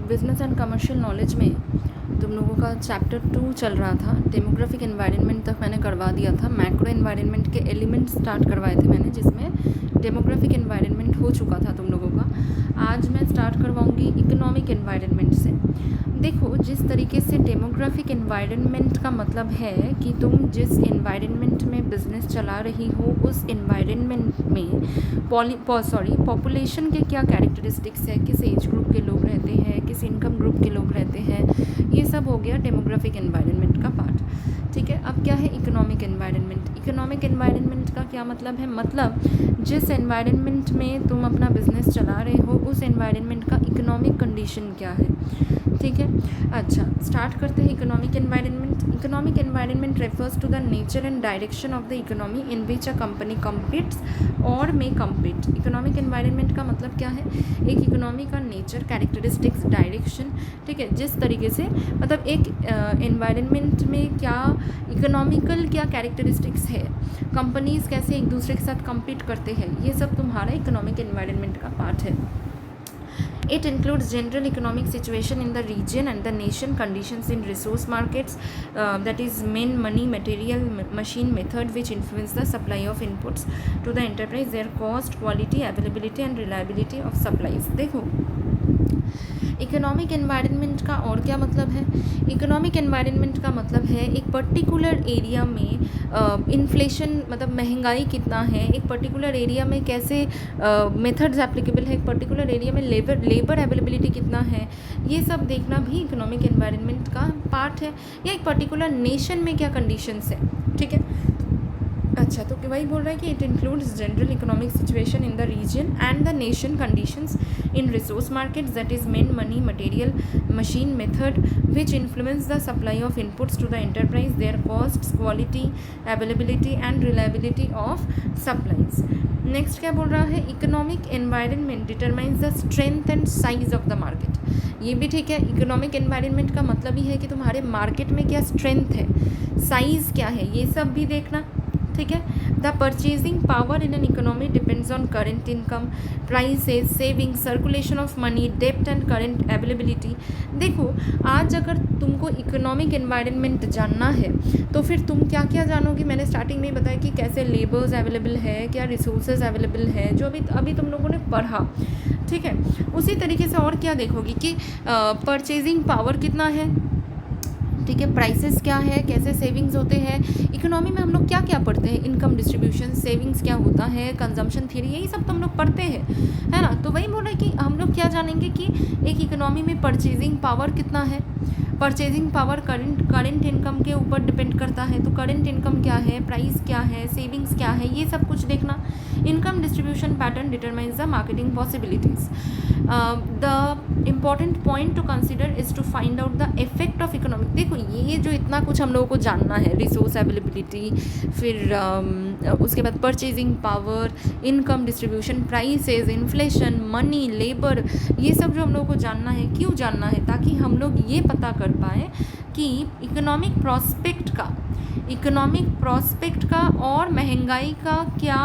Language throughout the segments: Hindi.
बिजनेस एंड कमर्शियल नॉलेज में तुम लोगों का चैप्टर 2 चल रहा था। डेमोग्राफिक एनवायरनमेंट तक मैंने करवा दिया था। मैक्रो एनवायरनमेंट के एलिमेंट स्टार्ट करवाए थे मैंने, जिसमें डेमोग्राफिक एनवायरनमेंट हो चुका था तुम लोगों का। आज मैं स्टार्ट करवाऊंगी इकोनॉमिक एनवायरनमेंट से। देखो, जिस तरीके से डेमोग्राफिक एनवायरनमेंट का मतलब है कि तुम जिस एनवायरनमेंट में बिजनेस चला रही हो उस एनवायरनमेंट में पॉपुलेशन के क्या कैरेक्टरिस्टिक्स है, किस एज ग्रुप के लोग रहते हैं, किस इनकम ग्रुप के लोग रहते हैं, ये सब हो गया डेमोग्राफिक एनवायरनमेंट का पार्ट। ठीक है, अब क्या है इकोनॉमिक एनवायरनमेंट। इकोनॉमिक एनवायरनमेंट का क्या मतलब है? मतलब जिस एनवायरनमेंट में तुम अपना बिजनेस चला रहे हो उस एनवायरनमेंट का इकोनॉमिक कंडीशन क्या है। ठीक है, अच्छा स्टार्ट करते हैं economic environment. Economic environment refers to the nature and direction of the economy in which a company competes or may compete. Economic environment का मतलब क्या है? एक इकोनॉमी का नेचर, कैरेक्टरिस्टिक्स, डायरेक्शन। ठीक है, जिस तरीके से मतलब एक एनवायरनमेंट में क्या इकोनॉमिकल क्या कैरेक्टरिस्टिक्स है, कंपनीज़ कैसे एक दूसरे के साथ कम्पीट करते हैं, ये सब तुम्हारा इकोनॉमिक एनवायरनमेंट का पार्ट है। It includes general economic situation in the region and the nation, conditions in resource markets, that is men, money, material, machine, method which influence the supply of inputs to the enterprise, their cost, quality, availability and reliability of supplies। देखो, इकोनॉमिक एनवायरनमेंट का और क्या मतलब है? इकोनॉमिक एनवायरनमेंट का मतलब है एक पर्टिकुलर एरिया में इन्फ्लेशन मतलब महंगाई कितना है, एक पर्टिकुलर एरिया में कैसे मेथड्स एप्लीकेबल है, एक पर्टिकुलर एरिया में लेबर अवेलेबिलिटी कितना है, ये सब देखना भी इकोनॉमिक एनवायरनमेंट का पार्ट है। या एक पर्टिकुलर नेशन में क्या कंडीशंस है। ठीक है, अच्छा तो वही बोल रहा है कि it includes general economic situation in the region and the nation, conditions in resource markets, that is men, money, material, machine, method which influence the supply of inputs to the enterprise, their costs, quality, availability and reliability of supplies. Next क्या बोल रहा है? Economic environment determines the strength and size of the market. ये भी ठीक है, इकोनॉमिक एनवायरनमेंट का मतलब ही है कि तुम्हारे मार्केट में क्या स्ट्रेंथ है, साइज़ क्या है, ये सब भी देखना। ठीक है, the purchasing power in an economy depends on current income, prices, saving, circulation of money, depth and current availability. देखो, आज अगर तुमको इकोनॉमिक एनवायरनमेंट जानना है तो फिर तुम क्या क्या जानोगे? मैंने स्टार्टिंग में ही बताया कि कैसे लेबर्स अवेलेबल है, क्या रिसोर्सेज अवेलेबल है, जो अभी तुम लोगों ने पढ़ा। ठीक है, उसी तरीके से और क्या देखोगी कि परचेजिंग पावर कितना है, ठीक है, प्राइसेस क्या है, कैसे सेविंग्स होते हैं। इकोनॉमी में हम लोग क्या क्या पढ़ते हैं? इनकम डिस्ट्रीब्यूशन, सेविंग्स क्या होता है, कंजम्पशन थ्योरी, यही सब तो हम लोग पढ़ते हैं, है ना। तो वही बोल रहे हैं कि हम लोग क्या जानेंगे कि एक इकोनॉमी में परचेजिंग पावर कितना है। परचेजिंग पावर करेंट इनकम के ऊपर डिपेंड करता है, तो करेंट इनकम क्या है, प्राइस क्या है, सेविंग्स क्या है, ये सब कुछ देखना। Income distribution pattern determines the marketing possibilities. The important point to consider is to find out the effect of economic. देखो, ये जो इतना कुछ हम लोगों को जानना है, रिसोर्स अवेलेबिलिटी, फिर उसके बाद purchasing power, income distribution, prices, inflation, money, labour, ये सब जो हम लोगों को जानना है, क्यों जानना है? ताकि हम लोग ये पता कर पाए कि इकोनॉमिक प्रॉस्पेक्ट का और महंगाई का क्या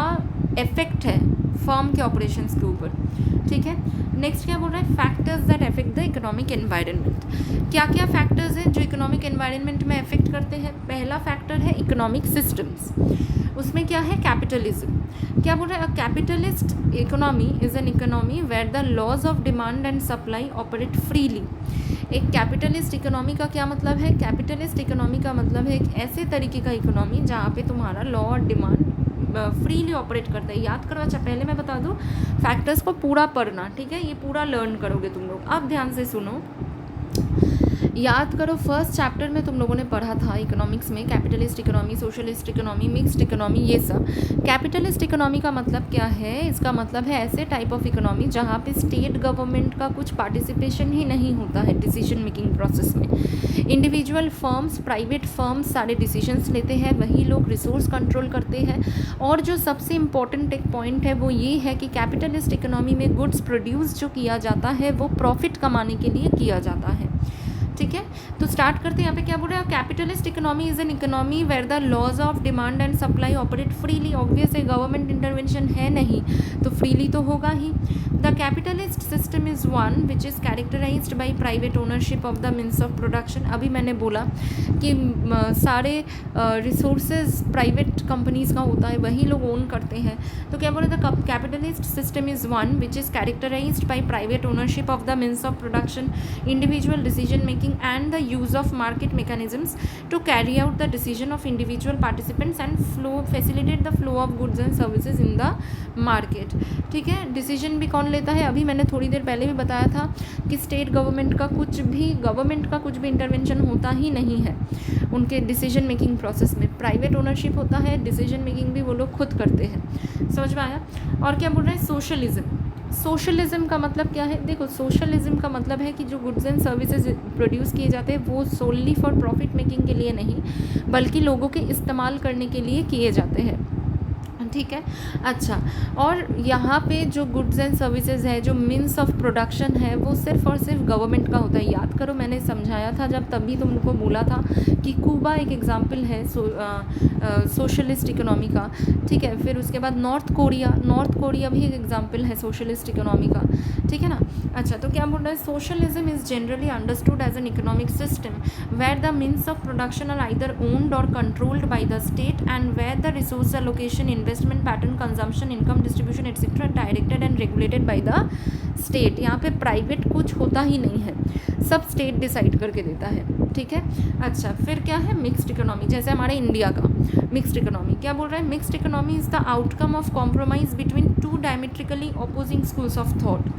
इफेक्ट है फर्म के ऑपरेशंस के ऊपर। ठीक है, नेक्स्ट क्या बोल रहा है? Factors that affect the economic environment. क्या क्या फैक्टर्स हैं जो इकोनॉमिक एनवायरनमेंट में अफेक्ट करते हैं? पहला फैक्टर है इकोनॉमिक सिस्टम्स। उसमें क्या है? कैपिटलिज्म। क्या बोल रहा है? A capitalist economy is an economy where the laws of demand and supply operate freely. एक कैपिटलिस्ट इकोनॉमी का क्या मतलब है? कैपिटलिस्ट इकोनॉमी का मतलब है एक ऐसे तरीके का इकोनॉमी जहाँ पे तुम्हारा लॉ और डिमांड फ्रीली ऑपरेट करता है। याद करो, अच्छा पहले मैं बता दूँ, फैक्टर्स को पूरा पढ़ना, ठीक है, ये पूरा लर्न करोगे तुम लोग। अब ध्यान से सुनो, याद करो, फर्स्ट चैप्टर में तुम लोगों ने पढ़ा था इकोनॉमिक्स में capitalist economy, socialist economy, mixed economy, ये सब। कैपिटलिस्ट इकोनॉमी का मतलब क्या है? इसका मतलब है ऐसे टाइप ऑफ इकोनॉमी जहाँ पे स्टेट गवर्नमेंट का कुछ पार्टिसिपेशन ही नहीं होता है डिसीजन मेकिंग प्रोसेस में। इंडिविजुअल फर्म्स, प्राइवेट फर्म्स सारे डिसीजंस लेते हैं, वही लोग रिसोर्स कंट्रोल करते हैं। और जो सबसे इम्पॉर्टेंट एक पॉइंट है वो ये है कि कैपिटलिस्ट इकोनॉमी में गुड्स प्रोड्यूस जो किया जाता है वो प्रॉफिट कमाने के लिए किया जाता है। ठीक है, तो स्टार्ट करते हैं। यहाँ पे क्या बोल रहे हैं? Capitalist economy is an economy where the laws of demand and supply operate freely. Obvious है, गवर्नमेंट इंटरवेंशन है नहीं तो फ्रीली तो होगा ही। The capitalist system is one which is characterised by private ownership of the means of production. अभी मैंने बोला कि सारे रिसोर्सेज प्राइवेट कंपनीज़ का होता है, वही लोग ओन करते हैं। तो क्या बोला था, capitalist system is one which is characterised by private ownership of the means of production, individual decision making and the use of market mechanisms to carry out the decision of individual participants and facilitate the flow of goods and services in the market। ठीक है, डिसीजन भी कौन लेता है, अभी मैंने थोड़ी देर पहले भी बताया था कि स्टेट गवर्नमेंट का कुछ भी इंटरवेंशन होता ही नहीं है उनके डिसीजन मेकिंग प्रोसेस में। प्राइवेट ओनरशिप होता है, डिसीजन मेकिंग भी वो लोग खुद करते हैं। समझ में आया। और क्या बोल रहे हैं, सोशलिज्म का मतलब क्या है, देखो सोशलिज्म का मतलब है कि जो गुड्स एंड सर्विसेज प्रोड्यूस किए जाते हैं वो सोनली फॉर प्रॉफिट मेकिंग के लिए नहीं, बल्कि लोगों के इस्तेमाल करने के लिए किए जाते हैं। ठीक है, अच्छा, और यहाँ पे जो गुड्स एंड सर्विसेज है, जो मीन्स ऑफ प्रोडक्शन है, वो सिर्फ और सिर्फ गवर्नमेंट का होता है। याद करो, मैंने समझाया था जब, तभी तुमको बोला था कि क्यूबा एक एग्जाम्पल है सोशलिस्ट इकोनॉमी का। ठीक है, फिर उसके बाद नॉर्थ कोरिया भी एक एग्जाम्पल है सोशलिस्ट इकोनॉमी का। ठीक है ना। अच्छा, तो क्या बोल रहा है, socialism is generally understood as an economic system where the means of production are either owned or controlled by the state and where the resource allocation, investment pattern, consumption, income distribution etcetera directed and regulated by the state. यहाँ पे प्राइवेट कुछ होता ही नहीं है, सब स्टेट डिसाइड करके देता है। ठीक है, अच्छा, फिर क्या है, मिक्स्ड इकोनॉमी, जैसे हमारे इंडिया का मिक्स्ड इकोनॉमी। क्या बोल रहा है, mixed economy is the outcome of compromise between two diametrically opposing schools of thought.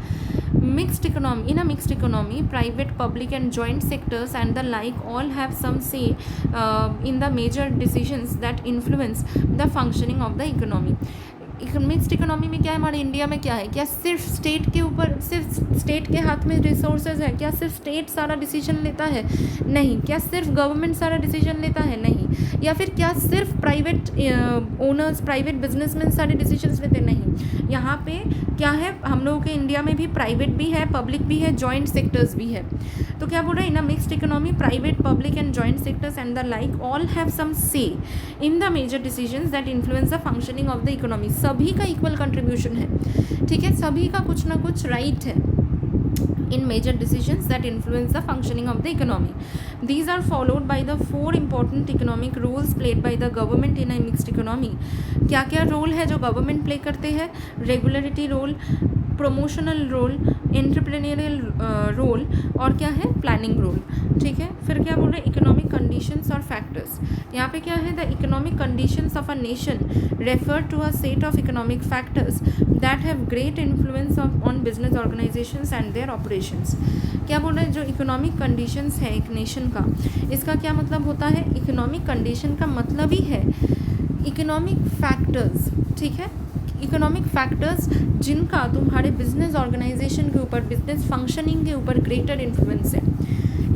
Mixed economy, in a mixed economy, private, public and joint sectors and the like all have some say in the major decisions that influence the functioning of the economy। Mixed economy में क्या है, हमारे इंडिया में क्या है, क्या सिर्फ स्टेट के ऊपर, सिर्फ स्टेट के हाथ में रिसोर्सेज है, क्या सिर्फ स्टेट सारा डिसीजन लेता है, नहीं। क्या सिर्फ गवर्नमेंट सारा डिसीजन लेता है, नहीं। या फिर क्या सिर्फ प्राइवेट ओनर्स, प्राइवेट बिजनेसमैन सारे डिसीजंस लेते, नहीं। यहाँ पे क्या है, हम लोगों के इंडिया में भी प्राइवेट भी है, पब्लिक भी है, जॉइंट सेक्टर्स भी है। तो क्या बोल रहा है, in a mixed economy private, public and joint sectors and the like all have some say in the major decisions that influence the functioning of the economy. सभी का इक्वल कंट्रीब्यूशन है। ठीक है, सभी का कुछ ना कुछ राइट है in major decisions that influence the functioning of the economy. These are followed by the four important economic roles played by the government in a mixed economy। क्या क्या रोल है जो गवर्नमेंट प्ले करते हैं, regularity role, promotional role, entrepreneurial role और क्या है, प्लानिंग रोल। ठीक है, फिर क्या बोल रहे हैं, इकोनॉमिक कंडीशंस और फैक्टर्स। यहाँ पे क्या है, the economic conditions of a nation refer to a set of economic factors that have great influence on business organisations and their operations. क्या बोल रहे हैं, जो इकोनॉमिक कंडीशंस है एक नेशन का, इसका क्या मतलब होता है, इकोनॉमिक कंडीशन का मतलब ही है इकोनॉमिक फैक्टर्स। ठीक है, इकोनॉमिक फैक्टर्स जिनका तुम्हारे बिजनेस ऑर्गेनाइजेशन के ऊपर, बिजनेस फंक्शनिंग के ऊपर ग्रेटर इन्फ्लुएंस है।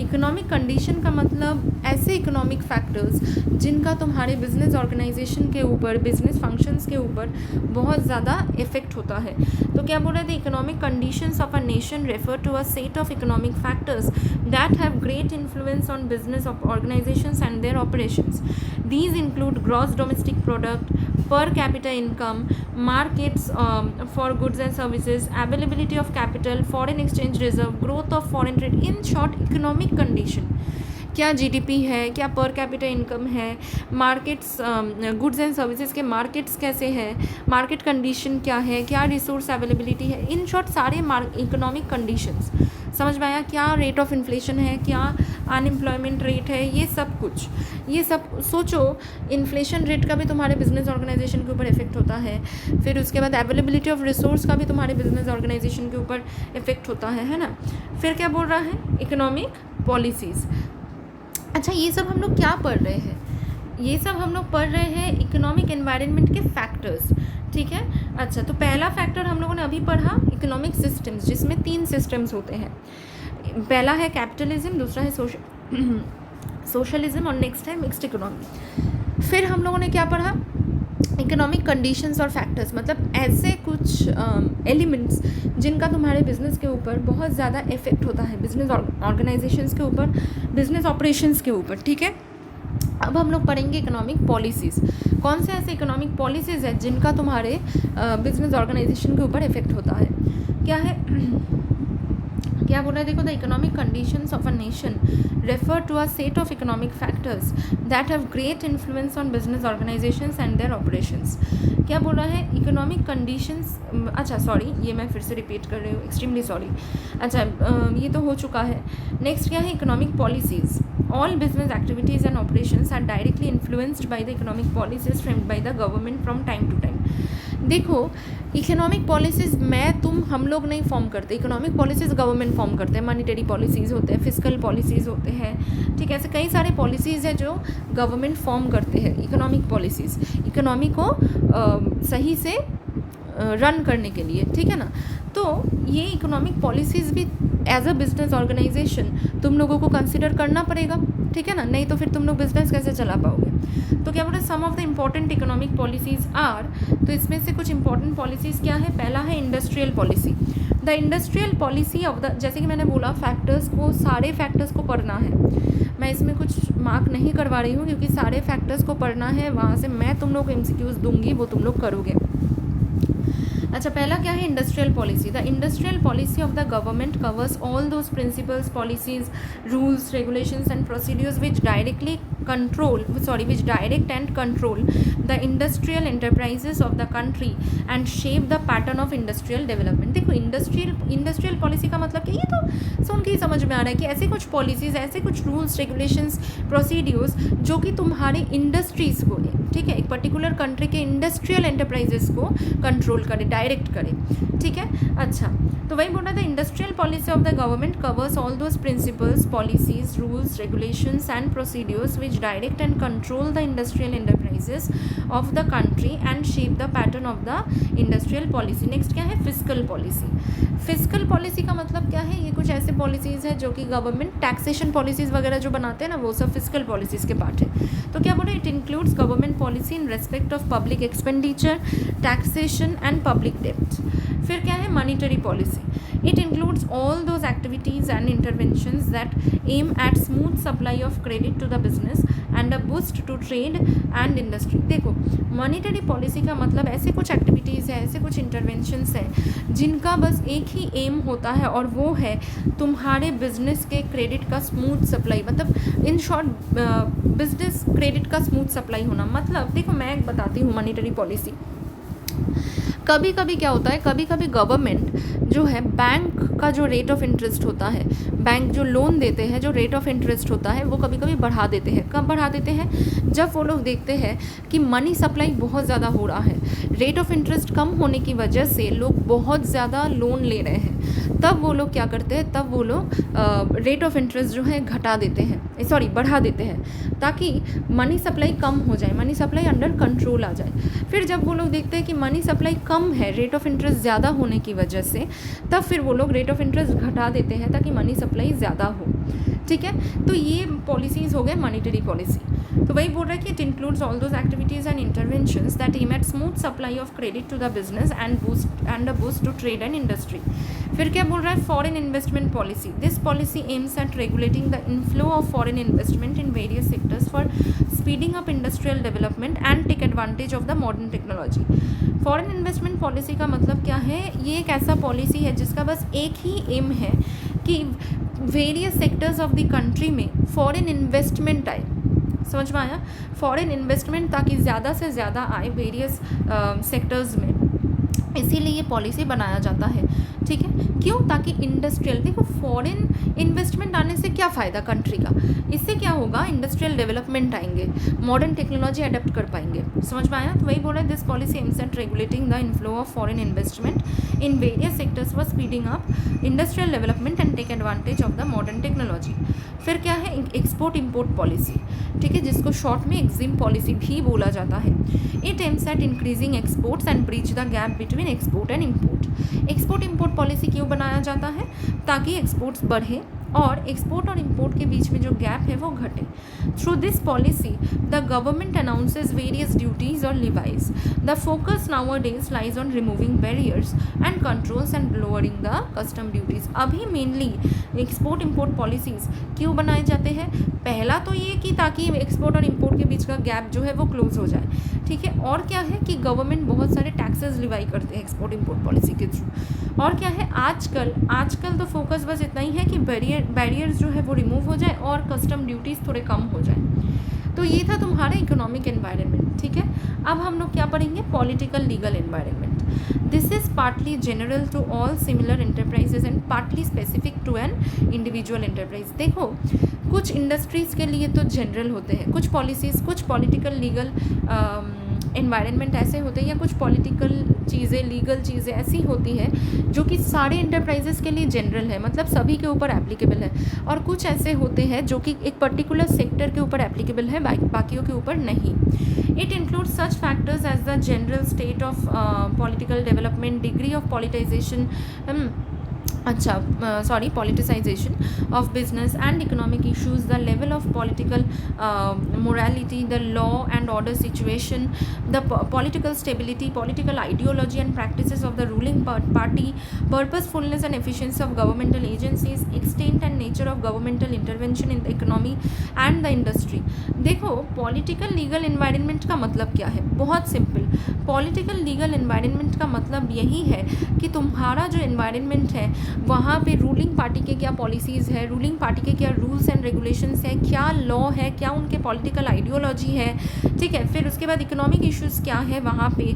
इकोनॉमिक कंडीशन का मतलब ऐसे इकोनॉमिक फैक्टर्स जिनका तुम्हारे बिजनेस ऑर्गेनाइजेशन के ऊपर, बिजनेस फंक्शंस के ऊपर बहुत ज़्यादा इफेक्ट होता है। तो क्या बोल रहे थे, economic conditions of a nation refer to a set of economic factors that have great influence on business organisations and their operations. These include gross domestic product, per capita income, markets for goods and services, availability of capital, foreign exchange reserve, growth of foreign trade। in short, economic condition, क्या जीडीपी है, क्या पर कैपिटा इनकम है, मार्केट्स, गुड्स एंड सर्विसेज के मार्केट्स कैसे हैं, मार्केट कंडीशन क्या है, क्या रिसोर्स अवेलेबिलिटी है। इन शॉर्ट सारे इकोनॉमिक कंडीशंस। समझ में आया, क्या रेट ऑफ इन्फ्लेशन है, क्या अनएम्प्लॉयमेंट रेट है, ये सब कुछ, ये सब सोचो। इन्फ्लेशन रेट का भी तुम्हारे बिजनेस ऑर्गेनाइजेशन के ऊपर इफेक्ट होता है। फिर उसके बाद अवेलेबिलिटी ऑफ रिसोर्स का भी तुम्हारे बिजनेस ऑर्गेनाइजेशन के ऊपर इफेक्ट होता है ना। फिर क्या बोल रहा है, इकोनॉमिक पॉलिसीज़। अच्छा, ये सब हम लोग क्या पढ़ रहे हैं, ये सब हम लोग पढ़ रहे हैं इकोनॉमिक एनवायरनमेंट के फैक्टर्स। ठीक है, अच्छा, तो पहला फैक्टर हम लोगों ने अभी पढ़ा इकोनॉमिक सिस्टम्स, जिसमें 3 सिस्टम्स होते हैं। पहला है कैपिटलिज्म, दूसरा है सोशलिज्म और नेक्स्ट है मिक्स्ड इकोनॉमी। फिर हम लोगों ने क्या पढ़ा, इकोनॉमिक कंडीशंस और फैक्टर्स, मतलब ऐसे कुछ एलिमेंट्स जिनका तुम्हारे बिजनेस के ऊपर बहुत ज़्यादा इफेक्ट होता है, बिजनेस ऑर्गेनाइजेशंस के ऊपर, बिजनेस ऑपरेशंस के ऊपर। ठीक है, अब हम लोग पढ़ेंगे इकोनॉमिक पॉलिसीज़। कौन से ऐसे इकोनॉमिक पॉलिसीज़ है जिनका तुम्हारे बिजनेस ऑर्गेनाइजेशन के ऊपर इफेक्ट होता है। क्या है, क्या बोल रहा है देखो, the economic conditions of a nation refer to a set of economic factors that have great influence on business organisations and their operations. क्या बोल रहा है, इकोनॉमिक कंडीशंस, अच्छा सॉरी ये मैं फिर से रिपीट कर रही हूँ, एक्सट्रीमली सॉरी। अच्छा ये तो हो चुका है। नेक्स्ट क्या है, economic policies. All business activities and operations are directly influenced by the economic policies framed by the government from time to time. देखो, इकोनॉमिक पॉलिसीज़ मैं तुम हम लोग नहीं फॉर्म करते, इकोनॉमिक पॉलिसीज़ गवर्नमेंट फॉर्म करते हैं। मॉनिटरी पॉलिसीज़ होते हैं, फिजिकल पॉलिसीज़ होते हैं, ठीक है, ऐसे कई सारे पॉलिसीज़ हैं जो गवर्नमेंट फॉर्म करते हैं। इकोनॉमिक पॉलिसीज़ इकोनॉमी को सही से रन करने के लिए, ठीक है ना। तो ये इकोनॉमिक पॉलिसीज़ भी एज अ बिजनेस ऑर्गेनाइजेशन तुम लोगों को कंसिडर करना पड़ेगा, ठीक है ना, नहीं तो फिर तुम लोग बिजनेस कैसे चला पाओगे। तो क्या बोल रहे, some of the important economic policies are, तो इसमें से कुछ इंपॉर्टेंट पॉलिसीज़ क्या है, पहला है industrial policy. The industrial policy of the, जैसे कि मैंने बोला फैक्टर्स को, सारे फैक्टर्स को पढ़ना है। मैं इसमें कुछ मार्क नहीं करवा रही हूँ क्योंकि सारे फैक्टर्स को पढ़ना है, वहाँ से मैं तुम लोग को MCQs दूंगी, वो तुम लोग करोगे। अच्छा, पहला क्या है, industrial policy. The industrial policy of the government covers all those principles, policies, rules, regulations and procedures which direct and control the industrial enterprises of the country and shape the pattern of industrial development. देखो, इंडस्ट्रियल पॉलिसी का मतलब क्या, ये तो सुन के ही समझ में आ रहा है कि ऐसे कुछ पॉलिसीज़, ऐसे कुछ रूल्स, रेगुलेशंस, प्रोसीड्यूर्स जो कि तुम्हारे इंडस्ट्रीज़ को, ठीक है, एक पर्टिकुलर कंट्री के इंडस्ट्रियल एंटरप्राइजेस को कंट्रोल करे, डायरेक्ट करे, ठीक है। अच्छा, तो वही बोल रहा था, industrial policy of the government covers all those principles, policies, rules, regulations and procedures which direct and control the industrial enterprises of the country and shape the pattern of the industrial policy. Next क्या है, फिस्कल पॉलिसी। फिस्कल पॉलिसी का मतलब क्या है, ये कुछ ऐसे पॉलिसीज़ है जो कि गवर्नमेंट टैक्सेशन पॉलिसीज़ वगैरह जो बनाते हैं ना, वो सब फिस्कल पॉलिसीज़ के पार्ट है। तो क्या बोले, it includes government policy in respect of public expenditure, taxation and public डेब्ट। फिर क्या है, monetary policy. It includes all those activities and interventions that aim at smooth supply of credit to the business and a boost to trade and industry. देखो, मॉनिटरी पॉलिसी का मतलब ऐसे कुछ एक्टिविटीज़ है, ऐसे कुछ इंटरवेंशंस हैं जिनका बस एक ही एम होता है, और वो है तुम्हारे बिजनेस के क्रेडिट का स्मूथ सप्लाई, मतलब इन शॉर्ट बिजनेस क्रेडिट का स्मूथ सप्लाई होना। मतलब देखो, मैं बताती हूँ मॉनिटरी पॉलिसी। कभी कभी क्या होता है, कभी कभी गवर्नमेंट जो है, बैंक का जो रेट ऑफ इंटरेस्ट होता है, बैंक जो लोन देते हैं, जो रेट ऑफ इंटरेस्ट होता है, वो कभी कभी बढ़ा देते हैं। कब बढ़ा देते हैं, जब वो लोग देखते हैं कि मनी सप्लाई बहुत ज़्यादा हो रहा है, रेट ऑफ इंटरेस्ट कम होने की वजह से लोग बहुत ज़्यादा लोन ले रहे हैं, तब वो लोग क्या करते हैं, तब वो लोग रेट ऑफ इंटरेस्ट जो है घटा देते हैं, बढ़ा देते हैं, ताकि मनी सप्लाई कम हो जाए, मनी सप्लाई अंडर कंट्रोल आ जाए। फिर जब वो लोग देखते हैं कि मनी सप्लाई कम है रेट ऑफ इंटरेस्ट ज़्यादा होने की वजह से, तब फिर वो लोग रेट ऑफ इंटरेस्ट घटा देते हैं ताकि मनी सप्लाई ज़्यादा हो, ठीक है। तो ये पॉलिसीज़ हो गए मॉनिटरी पॉलिसी। तो वही बोल रहा है कि it includes all those activities and interventions that aim at smooth supply of credit to the business and a boost to trade and industry. फिर क्या बोल रहा है, foreign investment policy. This policy aims at regulating the inflow of foreign investment in various sectors for speeding up industrial development and take advantage of the modern technology. Foreign investment policy का मतलब क्या है, ये एक ऐसा पॉलिसी है जिसका बस एक ही एम है कि various sectors of the country में फॉरेन इन्वेस्टमेंट आए। समझ में आया, फॉरेन इन्वेस्टमेंट ताकि ज़्यादा से ज़्यादा आए वेरियस सेक्टर्स में, इसीलिए ये पॉलिसी बनाया जाता है, ठीक है। क्यों, ताकि इंडस्ट्रियल, देखो फॉरेन इन्वेस्टमेंट आने से क्या फ़ायदा कंट्री का, इससे क्या होगा, इंडस्ट्रियल डेवलपमेंट आएंगे, मॉडर्न टेक्नोलॉजी अडेप्ट कर पाएंगे। समझ में आया, तो वही बोला, this policy aims at regulating the inflow of foreign investment in various sectors for speeding up industrial development and take advantage of the modern technology. फिर क्या है, एक्सपोर्ट इम्पोर्ट पॉलिसी, ठीक है, जिसको शॉर्ट में एक्जिम पॉलिसी भी बोला जाता है। It aims at increasing exports and breach the gap between export and import. Export import policy क्यों बनाया जाता है, ताकि एक्सपोर्ट्स बढ़े और एक्सपोर्ट और इम्पोर्ट के बीच में जो गैप है वो घटे। Through this policy the government announces various duties और levies. The focus nowadays lies on removing barriers and controls and lowering the custom duties. अभी मेनली एक्सपोर्ट इम्पोर्ट पॉलिसीज़ क्यों बनाए जाते हैं? पहला तो ये कि ताकि एक्सपोर्ट और इम्पोर्ट के बीच का गैप जो है वो क्लोज हो जाए, ठीक है। और क्या है कि गवर्नमेंट बहुत सारे टैक्सेस लिवाई करते हैं एक्सपोर्ट इम्पोर्ट पॉलिसी के थ्रू। और क्या है, आजकल तो फोकस बस इतना ही है कि बैरियर्स जो है वो रिमूव हो जाए और कस्टम ड्यूटीज़ थोड़े कम हो जाए। तो ये था तुम्हारा इकोनॉमिक एनवायरनमेंट, ठीक है। अब हम लोग क्या पढ़ेंगे? Political legal environment. This is partly general to all similar enterprises and partly specific to an individual enterprise. देखो, कुछ इंडस्ट्रीज़ के लिए तो जनरल होते हैं, कुछ पॉलिसीज़, कुछ पॉलिटिकल लीगल एनवायरनमेंट ऐसे होते हैं, या कुछ पॉलिटिकल चीज़ें, लीगल चीज़ें ऐसी होती है जो कि सारे इंटरप्राइजेस के लिए जनरल है, मतलब सभी के ऊपर एप्लीकेबल है। और कुछ ऐसे होते हैं जो कि एक पर्टिकुलर सेक्टर के ऊपर एप्लीकेबल है, बाकियों के ऊपर नहीं। It includes such factors as the general state of political development, degree of politicisation, politicization of business and economic issues, the level of political morality, the law and order situation, the political stability, political ideology and practices of the ruling party, purposefulness and efficiency of governmental agencies, extent and nature of governmental intervention in the economy and the industry। देखो, पॉलिटिकल लीगल एनवायरनमेंट का मतलब क्या है? बहुत सिंपल। पॉलिटिकल लीगल एनवायरनमेंट का मतलब यही है कि तुम्हारा जो एनवायरनमेंट है वहाँ पे रूलिंग पार्टी के क्या पॉलिसीज़ है, रूलिंग पार्टी के क्या रूल्स एंड रेगुलेशंस है, क्या लॉ है, क्या उनके पॉलिटिकल आइडियोलॉजी है, ठीक है। फिर उसके बाद इकोनॉमिक इश्यूज़ क्या है वहाँ पे,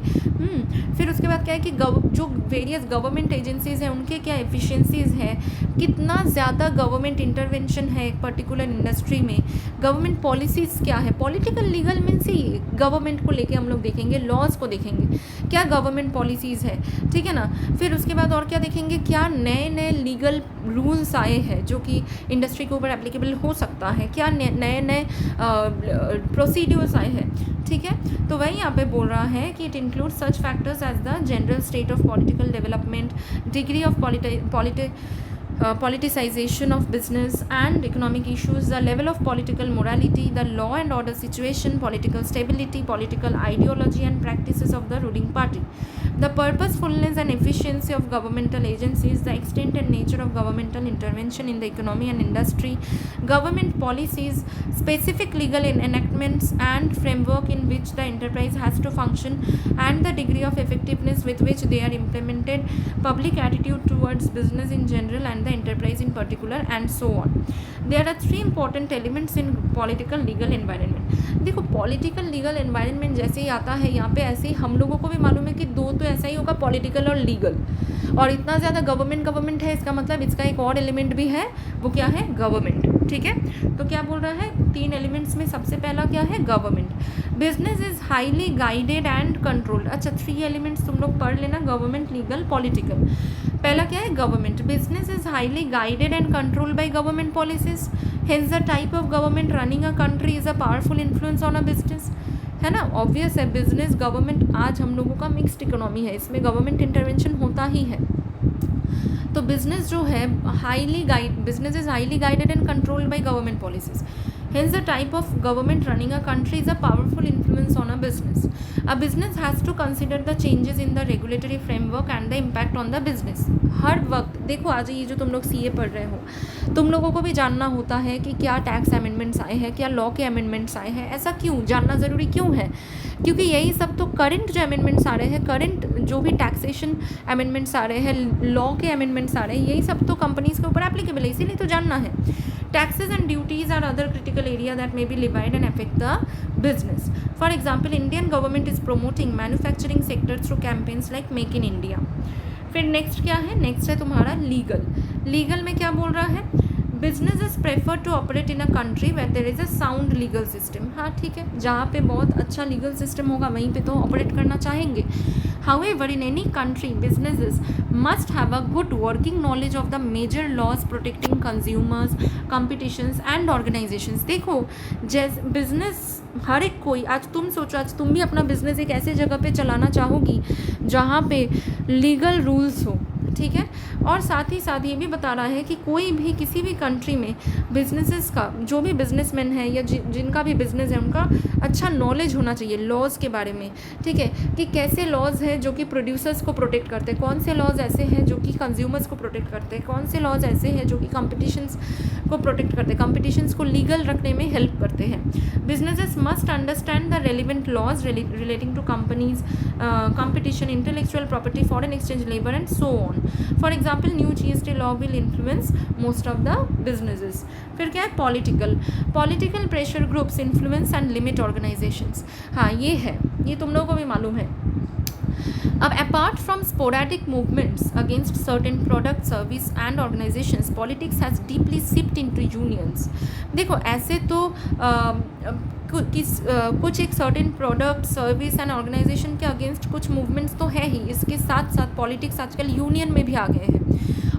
फिर उसके बाद क्या है कि जो वेरियस गवर्नमेंट एजेंसीज़ हैं उनके क्या एफिशिएंसीज़ है, कितना ज़्यादा गवर्नमेंट इंटरवेंशन है एक पर्टिकुलर इंडस्ट्री में, गवर्नमेंट पॉलिसीज़ क्या है। Political legal means he government को लेके हम लोग देखेंगे, लॉज को देखेंगे, क्या गवर्नमेंट पॉलिसीज़ है, ठीक है ना। फिर उसके बाद और क्या देखेंगे, क्या नए नए लीगल रूल्स आए हैं जो कि इंडस्ट्री के ऊपर एप्लीकेबल हो सकता है, क्या नए नए प्रोसीड्यूर्स आए हैं, ठीक है। तो वही यहाँ पे बोल रहा है कि it includes such factors as the general state of political development, degree of politicization of business and economic issues, the level of political morality, the law and order situation, political stability, political ideology and practices of the ruling party, the purposefulness and efficiency of governmental agencies, the extent and nature of governmental intervention in the economy and industry, government policies, specific legal enactments and framework in which the enterprise has to function, and the degree of effectiveness with which they are implemented, public attitude towards business in general and the enterprise in particular, and so on। There are three important elements in political legal environment। देखो, पॉलिटिकल लीगल एनवायरनमेंट जैसे ही आता है यहाँ पे, ऐसे ही हम लोगों को भी मालूम है कि दो तो ऐसा ही होगा, पॉलिटिकल और लीगल। और इतना ज़्यादा गवर्नमेंट है, इसका मतलब इसका एक और एलिमेंट भी है, वो क्या है? गवर्नमेंट, ठीक है। तो क्या बोल रहा है? तीन एलिमेंट्स में सबसे पहला क्या है? Government. Business is highly guided and controlled. अच्छा, थ्री एलिमेंट्स तुम लोग पढ़ लेना, गवर्नमेंट, लीगल, पॉलिटिकल। पहला क्या है? Government. Business is highly guided and controlled by government policies, hence the type of government running a country is a powerful influence on a business, है ना। ऑब्वियस है, बिजनेस गवर्नमेंट, आज हम लोगों का मिक्स्ड इकोनॉमी है, इसमें गवर्नमेंट इंटरवेंशन होता ही है। तो बिजनेस जो है business is highly guided and controlled by government policies, hence the type of government running a country is a powerful influence on a business। A business has to consider the changes in the regulatory framework and the impact on the business। हर वक्त देखो, आज ये जो तुम लोग सीए पढ़ रहे हो, तुम लोगों को भी जानना होता है कि क्या टैक्स अमेंडमेंट्स आए हैं, क्या लॉ के अमेंडमेंट्स आए हैं। ऐसा क्यों जानना ज़रूरी क्यों है? क्योंकि यही सब तो करंट जो अमेंडमेंट्स आ रहे हैं, करंट जो भी टैक्सेशन अमेंडमेंट्स आ रहे हैं, लॉ के अमेंडमेंट्स आ रहे हैं, यही सब तो कंपनीज़ के ऊपर एप्लीकेबल है, इसीलिए तो जानना है। Taxes and duties are other critical area that may be levied and affect the business। For example, Indian government is promoting manufacturing sector through campaigns like Make in India। फिर नेक्स्ट क्या है? नेक्स्ट है तुम्हारा लीगल। लीगल में क्या बोल रहा है? Business is prefer to operate in a country where there is a sound legal system. हाँ, ठीक है, जहाँ पे बहुत अच्छा लीगल सिस्टम होगा वहीं पे तो ऑपरेट करना चाहेंगे। However, in any country, businesses must have a good working knowledge of the major laws protecting consumers, competitions and organizations। देखो, जैसे बिजनेस हर एक कोई, आज तुम सोचो, आज तुम भी अपना बिजनेस एक ऐसे जगह पे चलाना चाहोगी जहाँ पे लीगल रूल्स हो, ठीक है। और साथ ही साथ ये भी बता रहा है कि कोई भी किसी भी कंट्री में बिजनेसेस का, जो भी बिजनेसमैन है या जिनका भी बिजनेस है, उनका अच्छा नॉलेज होना चाहिए लॉज के बारे में, ठीक है, कि कैसे लॉज है जो कि प्रोड्यूसर्स को प्रोटेक्ट करते हैं, कौन से लॉज ऐसे हैं जो कि कंज्यूमर्स को प्रोटेक्ट करते हैं, कौन से लॉज ऐसे हैं जो कि कंपटीशंस को प्रोटेक्ट करते हैं, कंपटीशंस को लीगल रखने में हेल्प करते हैं। Businesses must understand the relevant laws relating to companies, competition, intellectual property, foreign exchange, labor and so on. For example, new GST law will influence most of the businesses. फिर क्या है, political pressure groups influence and limit organizations. हाँ ये है, ये तुम लोगों को भी मालूम है। अब apart from sporadic movements against certain product, service and organizations, politics has deeply seeped into unions. देखो ऐसे तो कुछ एक certain product, service and organisation के अगेंस्ट कुछ मूवमेंट्स तो है ही, इसके साथ साथ पॉलिटिक्स आजकल यूनियन में भी आ गए हैं।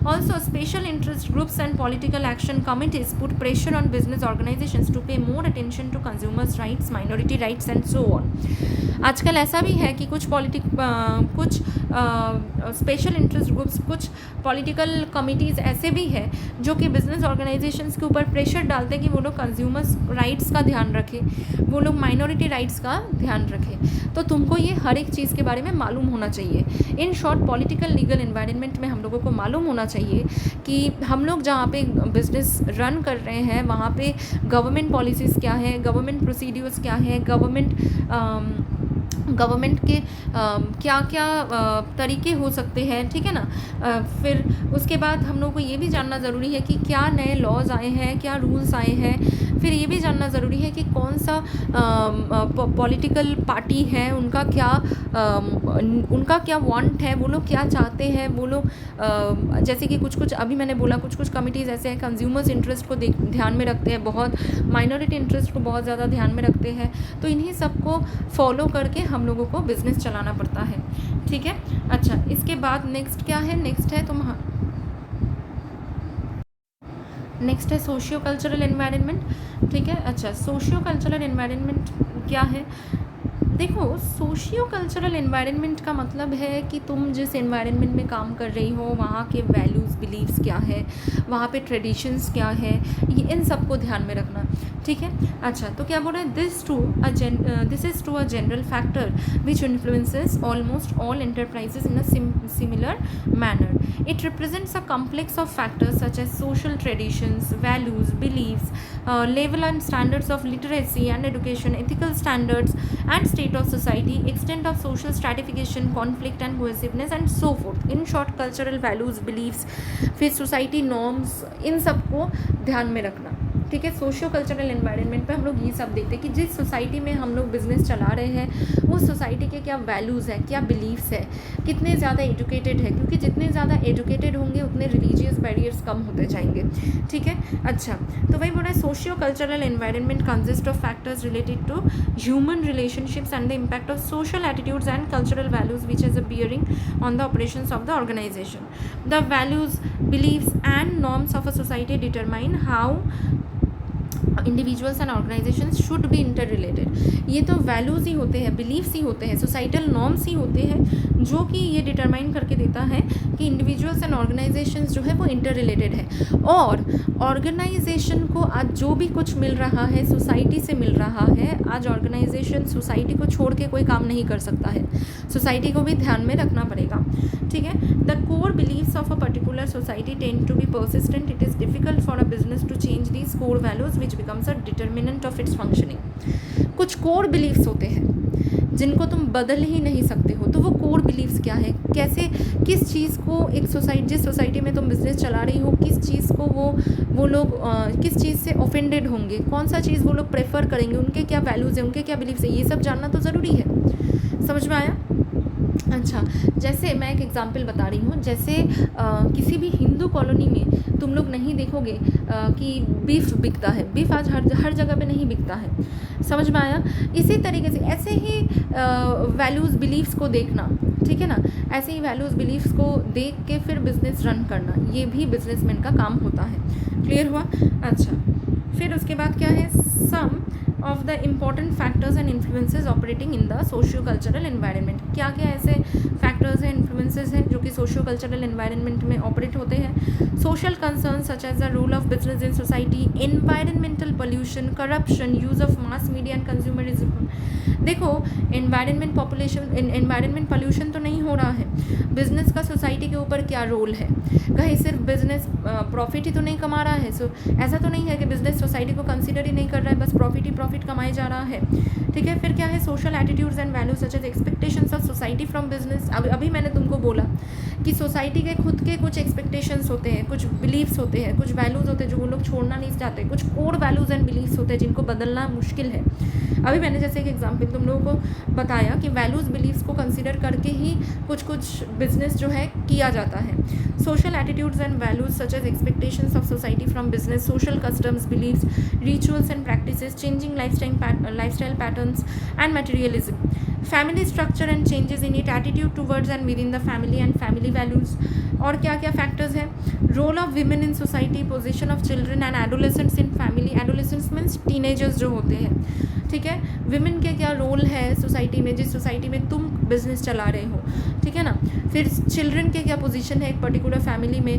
Also, special interest groups and political action committees put pressure on business organizations to pay more attention to consumers' rights, minority rights and so on. आजकल ऐसा भी है कि कुछ स्पेशल इंटरेस्ट ग्रुप्स, कुछ पॉलिटिकल कमिटीज़ ऐसे भी हैं जो कि बिजनेस ऑर्गेनाइजेशंस के ऊपर प्रेशर डालते हैं कि वो लोग कंज्यूमर्स राइट्स का ध्यान रखें, वो लोग माइनॉरिटी राइट्स का ध्यान रखें। तो तुमको ये हर एक चीज़ के बारे में मालूम होना चाहिए। In short, political legal environment में हम लोगों को मालूम होना चाहिए कि हम लोग जहाँ पे बिजनेस रन कर रहे हैं वहाँ पे गवर्नमेंट पॉलिसीज़ क्या है, गवर्नमेंट प्रोसीड्यूर्स क्या है, गवर्नमेंट के क्या क्या तरीके हो सकते हैं, ठीक है ना। फिर उसके बाद हम लोग को ये भी जानना ज़रूरी है कि क्या नए लॉज आए हैं, क्या रूल्स आए हैं। फिर ये भी जानना ज़रूरी है कि कौन सा पॉलिटिकल पार्टी है, उनका क्या वांट है, वो लोग क्या चाहते हैं। वो लोग जैसे कि कुछ अभी मैंने बोला, कुछ कमिटीज़ ऐसे हैं कंज्यूमर्स इंटरेस्ट को ध्यान में रखते हैं, बहुत माइनॉरिटी इंटरेस्ट को बहुत ज़्यादा ध्यान में रखते हैं। तो इन्हीं सबको फॉलो करके हम लोगों को बिज़नेस चलाना पड़ता है, ठीक है। अच्छा, इसके बाद नेक्स्ट क्या है, नेक्स्ट है सोशियो कल्चरल एनवायरनमेंट, ठीक है। अच्छा, सोशियो कल्चरल एनवायरनमेंट क्या है? देखो, सोशियो कल्चरल एनवायरनमेंट का मतलब है कि तुम जिस एनवायरनमेंट में काम कर रही हो वहाँ के वैल्यूज़, बिलीव्स क्या है, वहाँ पे ट्रेडिशंस क्या है, ये इन सब को ध्यान में रखना, ठीक है। अच्छा, तो क्या बोल रहे हैं, this is to a general factor which influences almost all enterprises in a similar manner. It represents a complex of factors such as social traditions, values, beliefs, level and standards of literacy and education, ethical standards and state of society, extent of social stratification, conflict and cohesiveness and so forth. In short, cultural values, beliefs, फिर सोसाइटी नॉर्म्स, इन सब को ध्यान में रखना, ठीक है। सोशियो कल्चरल एनवायरनमेंट पे हम लोग ये सब देखते हैं कि जिस सोसाइटी में हम लोग बिज़नेस चला रहे हैं उस सोसाइटी के क्या वैल्यूज़ हैं, क्या बिलीव्स है, कितने ज़्यादा एजुकेटेड है, क्योंकि जितने ज़्यादा एजुकेटेड होंगे उतने रिलीजियस बैरियर्स कम होते जाएंगे, ठीक है। अच्छा, तो वही बोल रहा है, socio cultural environment consist of factors related to human relationships and the impact of social attitudes and cultural values which has a bearing on the operations of the organisation. The values, beliefs and norms of a society determine how individuals and organisations should be inter related. ये तो वैल्यूज़ ही होते हैं, बिलीव्स ही होते हैं, सोसाइटल नॉर्म्स ही होते हैं जो कि ये डिटरमाइन करके देता है कि इंडिविजुअल्स एंड ऑर्गेनाइजेशंस जो है वो इंटर रिलेटेड है। और ऑर्गेनाइजेशन को आज जो भी कुछ मिल रहा है सोसाइटी से मिल रहा है, आज ऑर्गेनाइजेशन सोसाइटी को छोड़ के कोई काम नहीं कर सकता है, सोसाइटी को भी ध्यान में रखना पड़ेगा, ठीक है। The core beliefs of a particular society tend to be persistent. It is difficult for a business to change these core values which becomes a determinant of its functioning. कुछ कोर बिलीव्स होते हैं जिनको तुम बदल ही नहीं सकते हो। तो वो कोर बिलीव्स क्या है, कैसे, किस चीज़ को एक जिस सोसाइटी में तुम बिज़नेस चला रही हो, किस चीज़ को वो लोग किस चीज़ से ऑफेंडेड होंगे, कौन सा चीज़ वो लोग प्रेफर करेंगे, उनके क्या वैल्यूज़ हैं, उनके क्या बिलीव्स हैं, ये सब जानना तो ज़रूरी है। समझ में आया? अच्छा, जैसे मैं एक एग्जांपल बता रही हूँ, जैसे किसी भी हिंदू कॉलोनी में तुम लोग नहीं देखोगे कि बीफ बिकता है। बीफ आज हर जगह पे नहीं बिकता है, समझ में आया? इसी तरीके से ऐसे ही वैल्यूज़, बिलीव्स को देखना, ठीक है ना, ऐसे ही वैल्यूज़, बिलीव्स को देख के फिर बिज़नेस रन करना, ये भी बिजनेसमैन का काम होता है। क्लियर हुआ? अच्छा, फिर उसके बाद क्या है, some of the important factors and influences operating in the socio cultural environment. क्या क्या ऐसे फैक्टर्स हैं, इन्फ्लुएंसेस हैं जो कि सोशियो कल्चरल एनवायरनमेंट में ऑपरेट होते हैं। Social concern such as the role of business in society, environmental pollution, corruption, use of mass media and consumerism. देखो, एनवायरनमेंट पोल्यूशन तो नहीं हो रहा है, बिजनेस का सोसाइटी के ऊपर क्या रोल है, कहीं सिर्फ बिजनेस प्रॉफिट ही तो नहीं कमा रहा है। सो ऐसा तो नहीं है कि बिजनेस सोसाइटी को कंसीडर ही नहीं कर रहा है, बस प्रॉफिट ही प्रॉफिट कमाए जा रहा है। ठीक है, फिर क्या है, social attitudes and values such as expectations of society from business. अभी मैंने तुमको बोला कि सोसाइटी के खुद के कुछ एक्सपेक्टेशंस होते हैं, कुछ बिलीव्स होते हैं, कुछ वैल्यूज़ होते हैं जो वो लोग छोड़ना नहीं चाहते, कुछ कोर वैल्यूज़ एंड बिलीव्स होते हैं जिनको बदलना मुश्किल है। अभी मैंने जैसे एक एग्जांपल तुम लोगों को बताया कि वैल्यूज़ बिलीव्स को कंसीडर करके ही कुछ बिजनेस जो है किया जाता है। Social attitudes and values such as expectations of society from business, social customs, beliefs, rituals and practices, changing lifestyle patterns and materialism, family structure and changes in it, attitude towards and within the family and family values. और क्या क्या फैक्टर्स हैं, role of women in society, position of children and adolescents in family. Adolescents means teenagers जो होते हैं, ठीक है, विमेन के क्या रोल है सोसाइटी में, जिस सोसाइटी में तुम बिजनेस चला रहे हो, ठीक है ना। फिर चिल्ड्रन के क्या पोजीशन है एक पर्टिकुलर फैमिली में,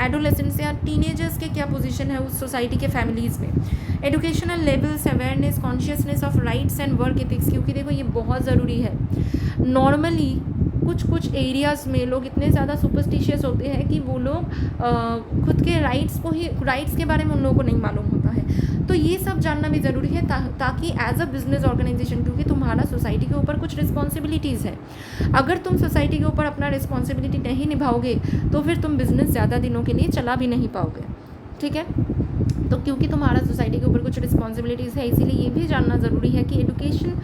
एडोलेसेंट्स या टीनेजर्स के क्या पोजीशन है उस सोसाइटी के फैमिलीज़ में। Educational levels, awareness, consciousness of rights and work ethics, क्योंकि देखो ये बहुत ज़रूरी है। नॉर्मली कुछ एरियाज़ में लोग इतने ज़्यादा सुपरस्टिशियस होते हैं कि वो लोग खुद के राइट्स के बारे में उन लोगों को नहीं मालूम होता है। तो ये सब जानना भी ज़रूरी है ताकि एज अ बिजनेस ऑर्गेनाइजेशन, क्योंकि तुम्हारा सोसाइटी के ऊपर कुछ रिस्पॉन्सिबिलिटीज़ है, अगर तुम सोसाइटी के ऊपर अपना रिस्पॉन्सिबिलिटी नहीं निभाओगे तो फिर तुम बिज़नेस ज़्यादा दिनों के लिए चला भी नहीं पाओगे। ठीक है, तो क्योंकि तुम्हारा सोसाइटी के ऊपर कुछ रिस्पॉन्सिबिलिटीज़ है, इसीलिए ये भी जानना ज़रूरी है कि एजुकेशन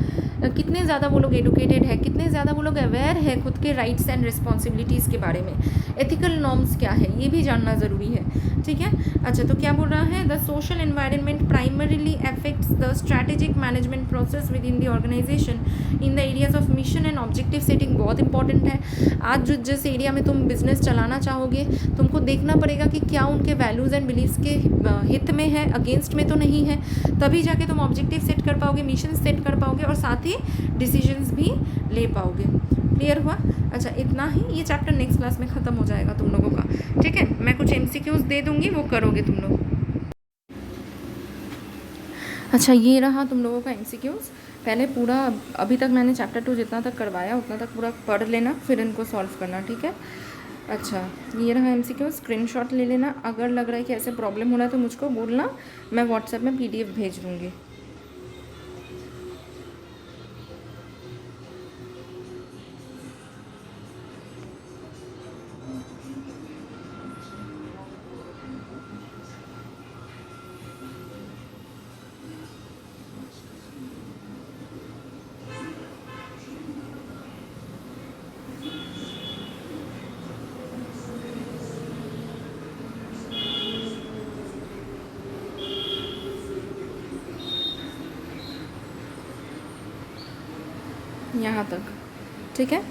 कितने ज़्यादा वो लोग एडुकेटेड है, कितने ज़्यादा वो लोग अवेयर है खुद के राइट्स एंड रिस्पॉन्सिबिलिटीज़ के बारे में, एथिकल नॉर्म्स क्या है ये भी जानना ज़रूरी है। ठीक है, अच्छा, तो क्या बोल रहा है, the social environment primarily affects the strategic management process within the organisation in the areas of mission and objective setting. बहुत इंपॉर्टेंट है, आज जिस एरिया में तुम बिजनेस चलाना चाहोगे तुमको देखना पड़ेगा कि क्या उनके वैल्यूज़ एंड बिलीव्स के हित में है, अगेंस्ट में तो नहीं है, तभी जाके तुम ऑब्जेक्टिव सेट कर पाओगे, मिशन सेट कर पाओगे और साथ ही डिसीजंस भी ले पाओगे। क्लियर हुआ? अच्छा, इतना ही, ये चैप्टर नेक्स्ट क्लास में ख़त्म हो जाएगा तुम लोगों का। ठीक है, मैं कुछ एमसीक्यूज दे दूँगी, वो करोगे तुम लोग। अच्छा, ये रहा तुम लोगों का एमसीक्यूज। पहले पूरा अभी तक मैंने चैप्टर 2 जितना तक करवाया उतना तक पूरा पढ़ लेना, फिर इनको सॉल्व करना। ठीक है, अच्छा, ये रहा एमसीक्यू, स्क्रीनशॉट ले लेना। अगर लग रहा है कि ऐसे प्रॉब्लम हो रहा है तो मुझको बोलना, मैं व्हाट्सएप में पीडीएफ भेज दूँगी। यहाँ तक, ठीक है।